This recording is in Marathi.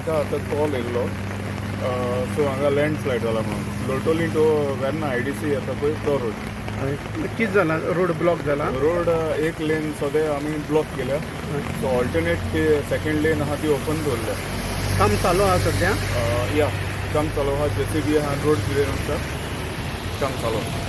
आमकां आतां कॉल येयल्लो सो हांगा लँडस्लायड जाला म्हणून लोटोली टू वेर्ना IDC येता पळय तो रोड. कितें जाला रोड ब्लॉक जाला रोड एक लेन सद्या आमी ब्लॉक केल्या सो ऑल्टरनेट ती सेकंड लेन आहा ती ओपन दवरल्या. काम चालू आहा सध्या या काम चालू आहा JCB आहा रोड क्लिअर आसा काम चालू आहा.